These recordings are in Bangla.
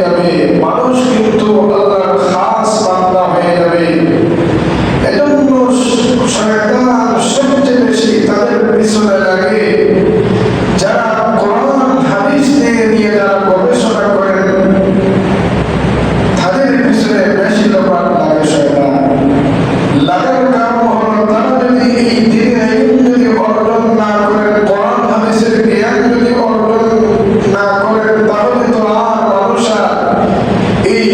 যাবে, মানুষ কিন্তু আল্লাহর খাস বান্দা হয়ে যাবে। এজন্য শয়তান সবচেয়ে বেশি তাদের পিছনে লাগে যারা কোরআন হাদিস নিয়ে যারা গবেষণা করেন, তাদের পিছনে বেশি লোক লাগে শয়তান। লাগার কারণ হলো তারা যদি এই দ্বীনের ইলম যদি অর্জন না করেন, কোরআন হাদিসের জ্ঞান যদি অর্জন না করেন, তাহলে তো আর মানুষরা এই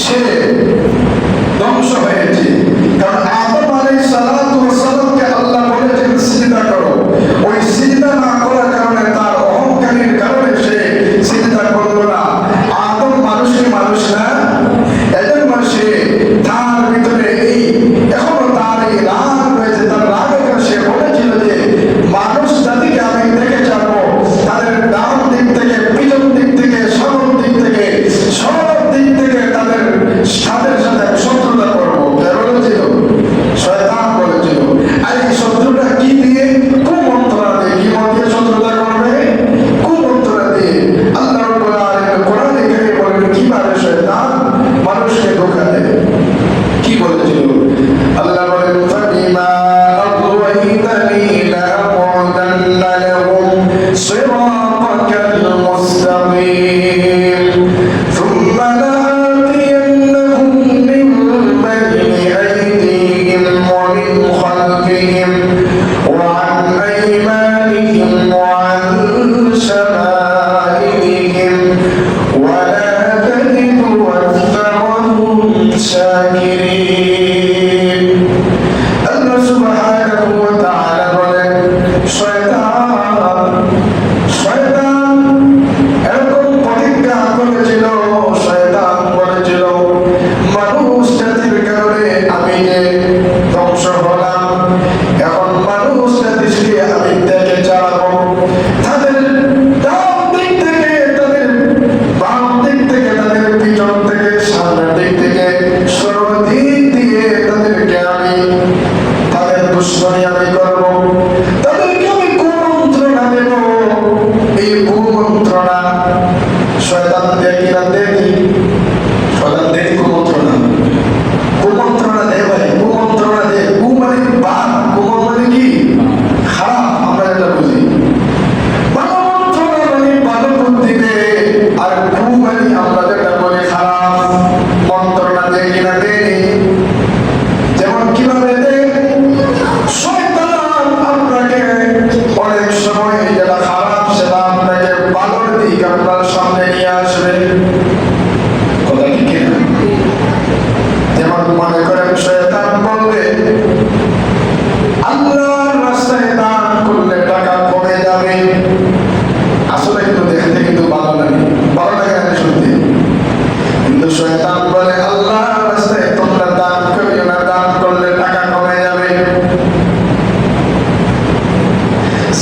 সে ধ্বংস হয়েছে। কারণ আদম আলাইহিস সালাতু ওয়াস সালামকে আল্লাহ বলেছেন সিজদা করো, ওই সিজদা না করার কারণে তার অহংকারের কারণে সে সিজদা করলো না। আদম মানুষকে মানুষ না, এজন্য সে তার ভিতরে এই এখনো তার এই রাগ রয়েছে, তার রাগের কারণে সে বলেছিল যে মানুষ জাতিকে আমি দেখে যাবো, তাদের ডান দিক থেকে, পিছন দিক থেকে, সামন দিক থেকে, সব দিক থেকে তাদের সাথে শত্রুতা করবো। কে বলেছিল? শয়তান বলেছিল। আর এই শত্রুতা কি দিয়ে? কুমন্ত্রণা দিয়ে। কি মন্ত্রে শত্রুতা করবে? কুমন্ত্রণা দিয়ে। আল্লাহ রাব্বুল আলামিন কোরআনে কারীমে বলেন কিভাবে শয়তান মানুষকে ধোঁকা দেয়। কি বলেছিল? আল্লাহ বলেন ফাবিমা আগওয়াইতানি লাআকুদান্না লাহুম সিরাতাকাল মুস্তাকিম থুম্মা লাআতিয়ান্নাহুম মিন বাইনি আইদিহিম ওয়া মিন খালফিহিম ওয়া আন আইমানিহিম ওয়া আন শামাইলিহিম ওয়া লা তাজিদু আকসারাহুম শাকিরিন। আল্লাহ সুবহানাহু ওয়া তাআলা বলেন শয়তান এরকম প্রতিজ্ঞা করেছিল, শয়তান বলেছিল মানুষ জাতির কারণে আমি যে ধ্বংস হলাম, এখন মানুষ জাতিকে আমি দেখে চালাবো। তাদের ডান দিক থেকে, তাদের বাম দিক থেকে, তাদের পিছন থেকে, সামনের দিক থেকে, সর্বদিক দিয়ে তাদেরকে আমি তাদের দুশ্মনী আমি করবো, তাদেরকে আমি কুমন্ত্রণা দেব। এই কুমন্ত্রণা শয়তান দেয় কিনা? দেখি শয়তান দেয় কুমন্ত্রণা। কুমন্ত্রণা দেয় ভাই, কুমন্ত্রণা দেয়। কু মানে বাদ, কুমন মানে কি? খারাপ, আমরা এটা বুঝি। মন্ত্রণা মানে ভালো বুদ্ধি দেয়, আর কু মানে আমরা যেটা বলি খারাপ। মন্ত্রণা দেয় কিনা? দেয়। যেমন কিভাবে দেয়? শয়তান আপনাকে অনেক সময় যেটা খারাপ সেটা আপনাকে ভালোর দিক আপনার সামনে নিয়ে আসবে। কথা কি কিনা? যেমন মনে করেন শয়তান বলবে আল্লাহর রাস্তায় দান করলে টাকা কমে যাবে। আসলে কিন্তু দেখতে কিন্তু ভালো লাগে, ভালো লাগে না শুনতে। কিন্তু শয়তান বলে আল্লাহর রাস্তায় তোমরা দান করিও না, দান করলে টাকা কমে যাবে।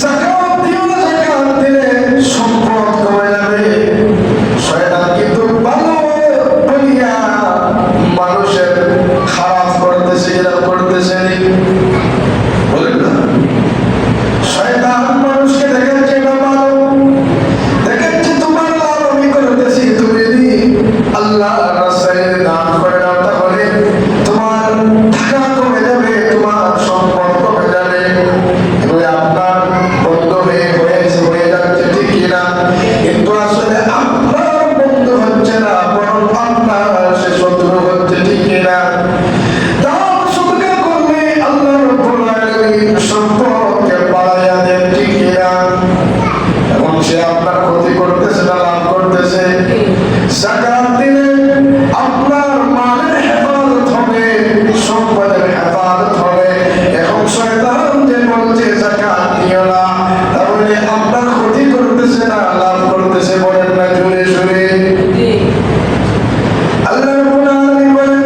যাকাত দিও না, যাকাত দিলে সম্পদ কমে যাবে। শয়তান কিন্তু ভালো বলিয়া মানুষের খারাপ করতেছে, এরা করতেছে বলেন না। শয়তান মানুষকে দেখাচ্ছে এটা ভালো, দেখাচ্ছে তোমার লাভ আমি করতেছি, তুমি যদি আল্লাহর রাস্তায় দান করে দাও তাহলে তোমার টাকা কমে যাবে, তোমার সম্পদ কমে যাবে। এগুলো আপনার বন্ধ হয়ে যাচ্ছে, ঠিক কিনা? কিন্তু আসলে আপনার বন্ধু হচ্ছে না, বরং আপনার সে শত্রু হচ্ছে, ঠিক কিনা? দান সদকা করলে আল্লাহ রাব্বুল আলামিন সম্পদকে বাড়াইয়া দেন, ঠিক কিনা? এবং সে আপনার ক্ষতি করতেছে না লাভ করতেছে। যাকাত দিলে আপনার মালের হেফাজত হবে, সম্পদের হেফাজত হবে। এখন শয়তান যে বলছে যাকাত দিও না, তাহলে আপনার ক্ষতি করতেছে না লাভ করতেছে, বলেন না জোরে জোরে। আল্লাহ রাব্বুল আলামিন বলেন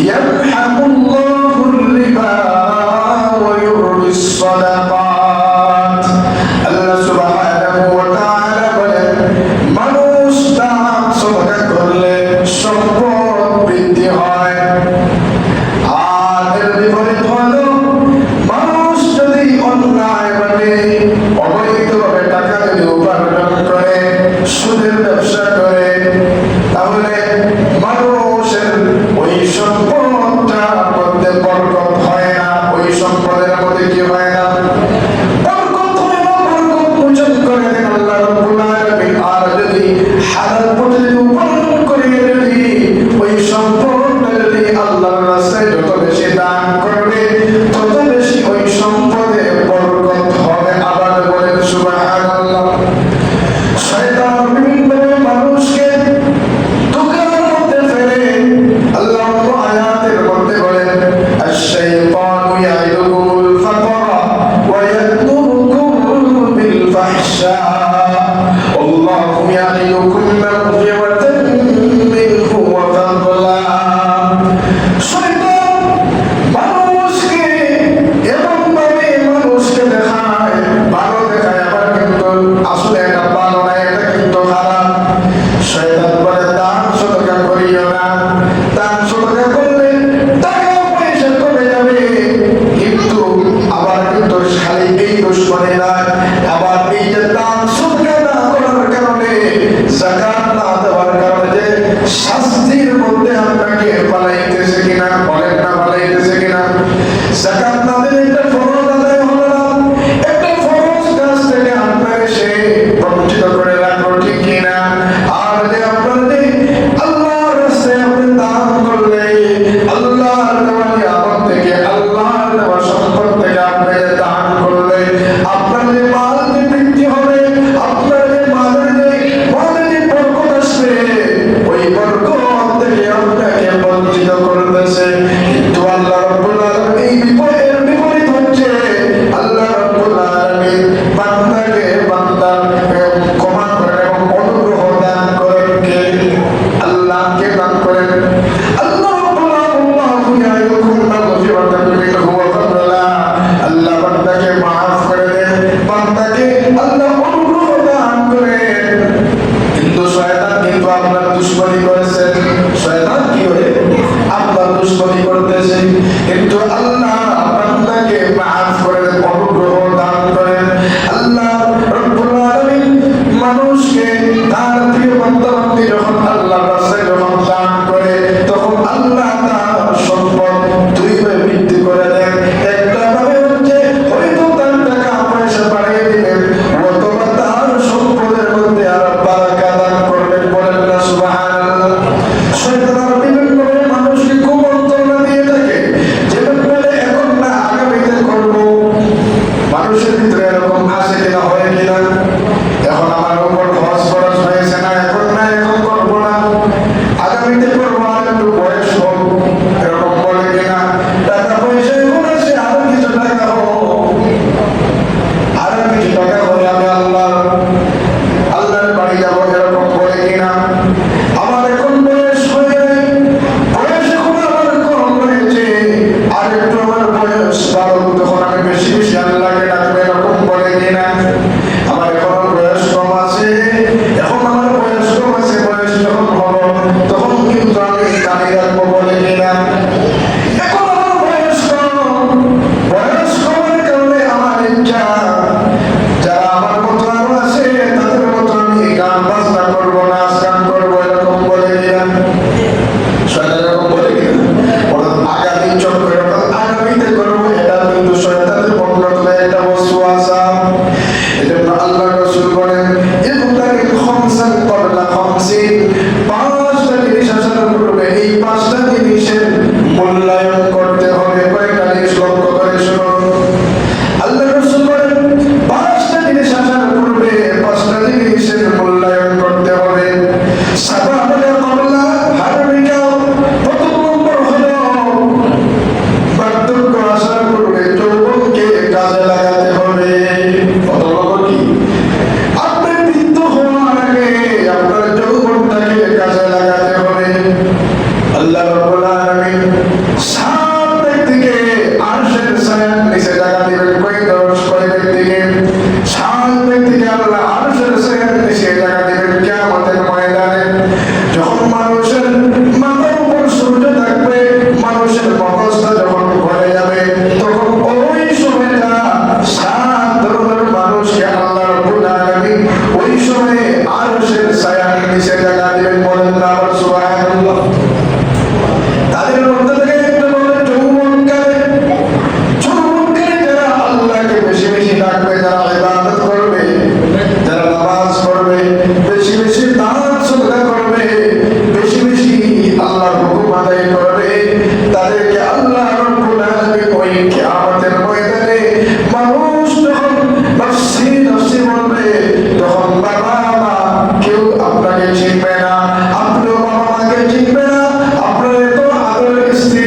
ইয়ামহাকুল্লাহুর রিবা ওয়া ইউরবিস সাদাকাত। আল্লাহ সুবহানাহু ওয়া তাআলা বলেন মানুষ দান সাদকা করলে সম্পদ বৃদ্ধি হয়, আর এর বিপরীত হলো মানুষ যদি অন্যায়ভাবে অবৈধভাবে টাকা যদি উপার্জন করে, সুদের ব্যবসা করে, তাহলে মানুষের ওই সম্পদটার মধ্যে বরকত হয় না, ওই সম্পদের মধ্যে কি হয় না? বরকত হয় না, বরকত মোচন করে দেন আল্লাহ রাব্বুল আলামিন। আর যদি হালাল পথে যদি উপার্জন করে, যদি ওই সম্পদটা যদি আল্লাহর রাস্তায় যত বেশি দান করবে, তত বেশি ওই সম্পদে বরকত হবে। আবার বলেন সুবহানাল্লাহ। শয়তান বিভিন্নভাবে মানুষকে ধোঁকার মধ্যে করিও না। দান সদকা করলে টাকা পয়সা কমে যাবে, কিন্তু আবার কিন্তু খালি এই দোষ করে না, আবার এই যে দান সদকা না করার কারণে, যাকাত না দেওয়ার কারণে যে শাস্তির মধ্যে আপনাকে পালাইতেছে কিনা, বলেন না পালাইতেছে কিনা? যাকাত না দিলে একটা ফরজ আদায় হলো না, একটা ফরজ কাজ থেকে আপনার সে বঞ্চিত করে রাখলো, ঠিক কিনা? আর যে আপনার যে আল্লাহর রাস্তায় আপনি দান করলে, আল্লাহর দেওয়া নিয়ামত থেকে, আল্লাহর দেওয়া সম্পদ থেকে আপনি যে দান করলে, আপনার যে মাল যে বৃদ্ধি হবে, আপনার যে মালের যে বরকত আসবে, ওই বরকত থেকে আপনাকে বঞ্চিত করতেছে। কিন্তু আল্লাহ রাব্বুল আলামিন এই বিপরীত হচ্ছে, আল্লাহ রাব্বুল আলামিন বান্দাকে বান্দা ক্ষমা করেন এবং অনুগ্রহ দান করেন। কে? আল্লাহকে দান করেন। আল্লাহ রাব্বুল আলামিন ইয়াইকুম মাগফিরাতাম মিনহু ওয়া ফাদলা, আল্লাহ বান্দাকে মাফ করে দেন, বান্দাকে আল্লাহ অনুগ্রহ দান করেন। কিন্তু শয়তান কিন্তু আপনার দুশমনি করেছে, শয়তান কি করে আপনার দুশমনি করতেছে, কিন্তু আল্লাহ বান্দাকে মাফ করে দেন, অনুগ্রহ দান করেন। আল্লাহ রাব্বুল আলামিন মানুষকে তার প্রিয় বান্দা-বান্দী যখন আল্লাহর রাস্তায় যখন দান করে, তখন আল্লাহ তার সম্পদ দুই ভাবে বৃদ্ধি করে দেন। একটা ভাবে হচ্ছে হয়তো তার টাকা পয়সা বাড়িয়ে দিবেন, অথবা তার সম্পদের মধ্যে আরো বারাকা দান করবেন, বলেন না সুবহানাল্লাহ। শয়তান আরো বিভিন্ন ভাবে মানুষকে কুমন্ত্রণা দিয়ে থাকে, যেমন বলে এখন না আগামীতে করবো। মানুষের ভিতরে এরকম আসে কিনা, হয় কিনা? এখন আমার উপর খরচ খরচ হয়েছে না, এখন না এখন করবো না, আগামীতে করবো, আর একটু বয়স হোক, এরকম বলে কিনা? টাকা পয়সা এখন আসে, আরো কিছু টাকা হোক, আরো কিছু টাকা হলে আমি আল্লাহর বাড়ি যাবো, এরকম বলে কিনা? আমার এখন বয়স হয়ে নাই, বয়স এখন আমার কম হয়েছে, আর একটু আমার বয়স বাড়ুক, তখন আমি বেশি বেশি আল্লাহকে ডাকবো, এরকম বলে কিনা? আমার এখন বয়স কম আছে, এখন আমার বয়স কম আছে, বয়স যখন হলো তখন কিন্তু আমি দাঁড়িয়ে রাখবো, বলে কিনা? এখন আমার বয়স কম, বয়স কমের কারণে আমার ইচ্ছা যারা আমার মতো আরো আছে তাদের মতো আমি গান বাজনা করবো, নাচ গান করবো, এরকম বলে কিনা? শয়তান এরকম বলে কিনা? আগামী চক্র আগামীতে করবো, এটা কিন্তু শয়তানের বন্ধনে একটা ওয়াসওয়াসা। এজন্য আল্লাহ রাসূল বলেন, ইবতাগিল খামসান ক্বাবলা খামসিন, পাঁচটা জিনিস আসার পূর্বে এই পাঁচটা জিনিসের মূল্যায়ন করতে হবে। কয়েকটা জিনিস লক্ষ্য করে শুনুন। আল্লাহ রাসূল বলেন, পাঁচটা জিনিস আসার পূর্বে পাঁচটা জিনিসের মূল্যায়ন করতে হবে। সাবাবাকা ক্বাবলা হারমিকা, প্রথম নম্বর হলো বার্ধক্য আসার পূর্বে যৌবনকে কাজে লাগাতে হবে। প্রথম নম্বর কি? আপনি বৃদ্ধ হওয়ার আগে আপনার যৌবনটাকে কাজে লাগাতে হবে। আল্লাহ রাব্বুল আলামিন সাত ব্যক্তিকে আরশের ছায়ার নিচে জায়গা দিবেন। কয় ব্যক্তিকে? সাত ব্যক্তিকে আল্লাহ আরশের ছায়ার নিচে জায়গা দিবেন কিয়ামতের ময়দানে। যখন মানুষের মাথার উপর সূর্য থাকবে, মানুষের মগজটা যখন ভরে যাবে, তখন ওই সময়টা সাত ধরনের মানুষকে আল্লাহ রাব্বুল আলামিন ওই সময়ে আরশের ছায়ার নিচে জায়গা দিবেন, বলেন না আবার সুবহানাল্লাহ। তাদের মধ্যে থেকে একটা বলে যৌবনকালে, যৌবনকালে যারা আল্লাহকে বেশি বেশি ডাকবে, যারা ইবাদত করবে, যারা নামাজ পড়বে, বেশি বেশি দান সদকা করবে, বেশি বেশি আল্লাহর হুকুম আদায় করবে, তাদেরকে আল্লাহ রাব্বুল আলামিন ওই কিয়ামতের ময়দানে মানুষ যখন নফসি নফসি বলবে, তখন বাবা মা কেউ আপনাকে চিনবে না, আপনিও বাবা মাকে চিনবে না, আপনার এত আদরের স্ত্রী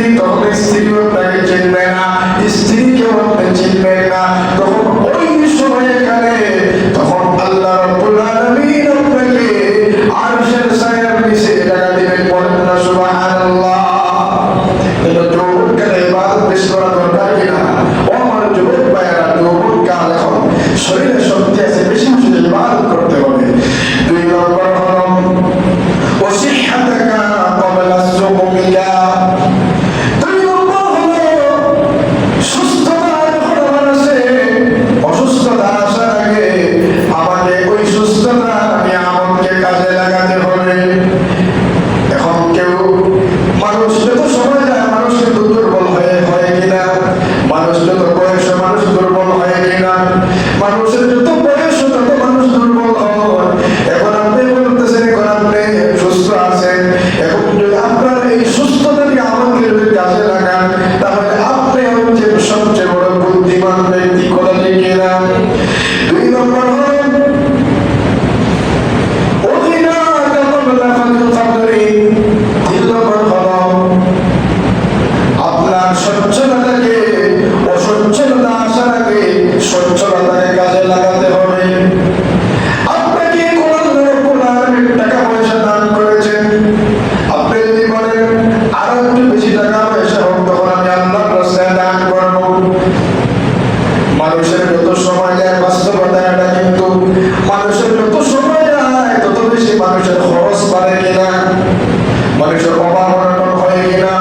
অভাব অনটন হয় কিনা,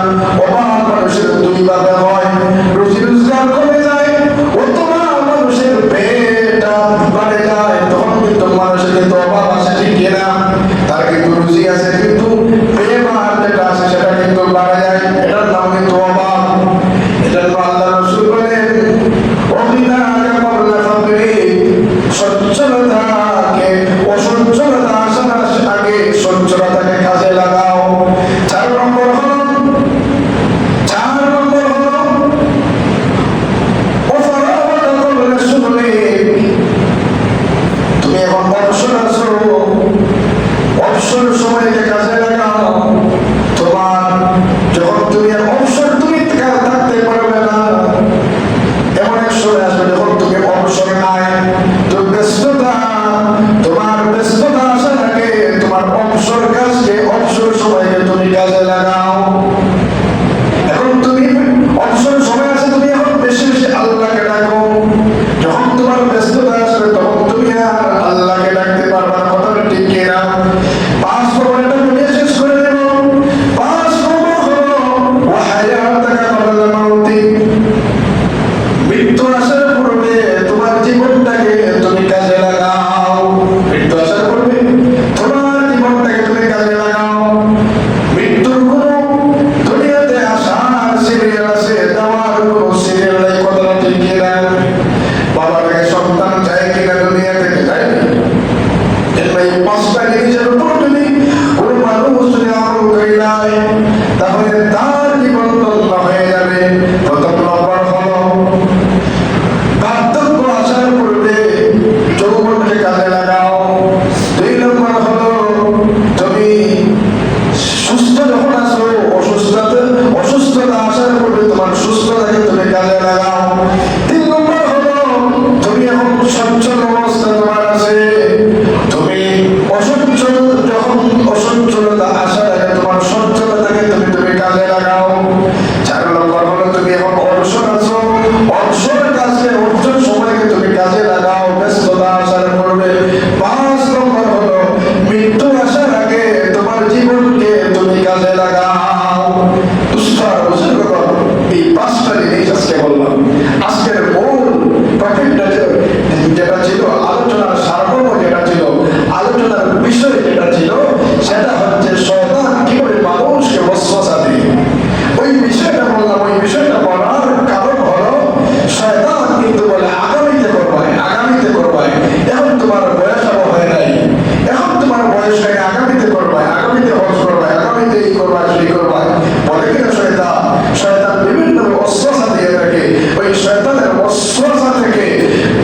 অভাব মানুষের দুই ভাবে হয়, রুজি রোজগার কমে যায় অথবা মানুষের পেটটা বাড়ে যায়, তখন কিন্তু মানুষের কিন্তু অভাব আছে ঠিক কিনা, তার কিন্তু রুজি আছে কিন্তু বেমার যেটা আছে সেটা কিন্তু বাড়ে যায়, এটার নাম কিন্তু অভাব। এটার আল্লাহ রাসূল বলেন অবিনা কাবলা ফাকরি, সচ্ছলতাকে অসচ্ছলতা আসার আগে সচ্ছলতাকে কাজে লাগাও। চার নম্বর হলো তুমি এখন অবসর আছো, অবসর সময়কে কাজে লাগাও। তোমার যখন তুমি অবসর তুমি থাকতে পারবে না, এমন এক সময় আসবে যখন তুমি অবসর নাই, তো ব্যস্ততা, তোমার ব্যস্ততা আসার আগে তোমার অবসর কাজকে অবসর সময়কে তুমি কাজে লাগাও। এখন তুমি অবসর সময় আছে, তুমি এখন বেশি বেশি আল্লাহকে ডাকো। যখন তোমার ব্যস্ততা আসবে তখন তুমি আর আল্লাহকে ডাকতে পারবে না, কথাটা ঠিক কিনা? 5 নম্বর এটা বলে শেষ করে দেব। 5 নম্বর হলো ওয়াহায়াতাকা ক্বাবলা মাউতিক, মৃত্যু আসার পূর্বে তোমার জীবনটাকে তুমি কাজে লাগাও। মৃত্যু আসার পূর্বে তোমার জীবনটাকে তুমি কাজে লাগাও। মৃত্যুর কোনো দুনিয়াতে আসার সিরিয়াল আছে, যাওয়ার কোনো সিরিয়াল নাই, কথাটা ঠিক কিনা? বাবা থেকে সন্তান যায় কিনা দুনিয়া থেকে, যায় না? এই 5টা জিনিসের উপর যদি কোনো মানুষ যদি আমল করে যায় তাহলে তার জীবন ধন্য হয়ে যাবে। প্রথম নম্বর হলো বার্ধক্য আসার পূর্বে যৌবনকে কাজে লাগাও। 2 নম্বর হলো তুমি সুস্থ যখন আসো, অসুস্থতা আসার পূর্বে তোমার সুস্থতাকে তুমি কাজে লাগাও। 3 নম্বর হলো তুমি এখন সচ্ছল অবস্থা তোমার আছে, তুমি অসচ্ছল যখন অসচ্ছলতা আসার আগে তোমার সচ্ছলতাকে তুমি কাজে লাগাও। 4 নম্বর হলো তুমি এখন অবসর আছো, অবসর কাজকে অবসর সময়কে তুমি কাজে লাগাও ব্যস্ততা আসার পূর্বে। 5 নম্বর হলো মৃত্যু আসার আগে তোমার জীবনকে তুমি কাজে লাগাও। এই 5টা জিনিস আজকে বললাম। আজকের মূল টপিকটা যেটা ছিল, আলোচনার সারমর্ম যেটা ছিল, আলোচনার বিষয় যেটা ছিল, সেটা হচ্ছে শয়তান কিভাবে মানুষকে ওয়াসওয়াসা দেয়। ওই বিষয়টা বললাম। ওই বিষয়টা বলার কারণ হলো শয়তান কিন্তু বলে আগামীতে করবাই, আগামীতে করবাই। এখন তোমার বয়স আরো হয় নাই, এখন তোমার বয়স হয় আগামীতে করবাই, আগামীতে হজ করবাই, আগামীতে এই করবাই সেই করবাই বলে কিনা শয়তান? শয়তান বিভিন্ন ওয়াসওয়াসা দিয়ে থাকে। ওই শয়তানের ওয়াসওয়াসা থেকে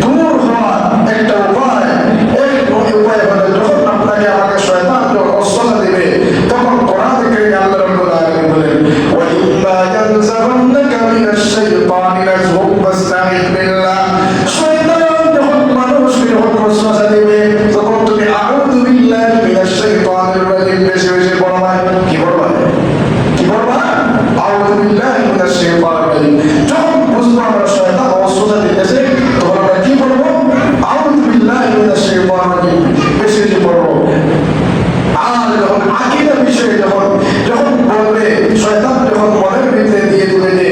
দূর হওয়ার একটা উপায়, এক উপায় হলো যখন আপনাকে আমাকে শয়তান যখন ওয়াসওয়াসা দিবে তখন কোরআন থেকে আল্লাহ রাব্বুল আলামিন বলেন ওয়া ইম্মা ইয়ানজাগান্নাকা মিনাশ শাইতানি নাযগুন ফাস্তাঈয বিল্লাহ। শয়তান যখন মানুষকে যখন ওয়াসওয়াসা দিবে তখন তুমি আউযু বিল্লাহি মিনাশ শাইতানির রাজিম বেশি বেশি পড়বা। কি পড়বা? কি পড়বা? আউযু বিল্লাহি মিনাশ শাইতানির রাজিম। যখন বুঝবো আমরা শয়তান ওয়াসওয়াসা দিতেছে তখন আমরা কি পড়বো? আউযু বিল্লাহি মিনাশ শাইতানির রাজিম বেশি বেশি পড়বো। আর যখন আকীদা বিষয়ে যখন বলবে, শয়তান যখন মনের ভিতরে দিয়ে দিবে যে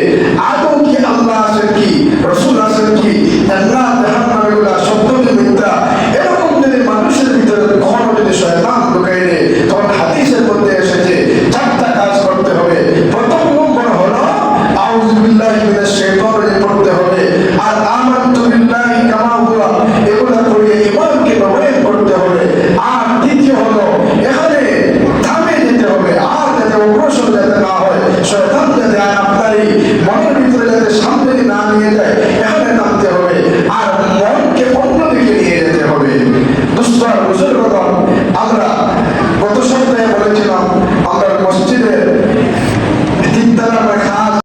আদৌ কি আল্লাহ আছেন, কি রাসূল আছেন, কি জান্নাত জাহান্নাম এগুলা সত্য কি মিথ্যা, এরকম যদি মানুষের ভিতরে কখনো যদি শয়তান ঢুকাই দেয় তখন হাদিসের মধ্যে এসেছে 4টা কাজ করতে হবে। প্রথম নম্বর হলো আউযু বিল্লাহি মিনাশ শাইতানির রাজিম পড়তে হবে, আর আমানতু বিল্লাহি কামা হুয়া এগুলা পড়ে ঈমানকে নবায়ন করতে হবে। আর দ্বিতীয় হলো এখানে থামে যেতে হবে, আর যাতে অগ্রসর যাতে না হয়, শয়তান যাতে আপনার এই মনের ভিতরে যাতে সামনে না নিয়ে যায়, এখানে নামতে হবে। আর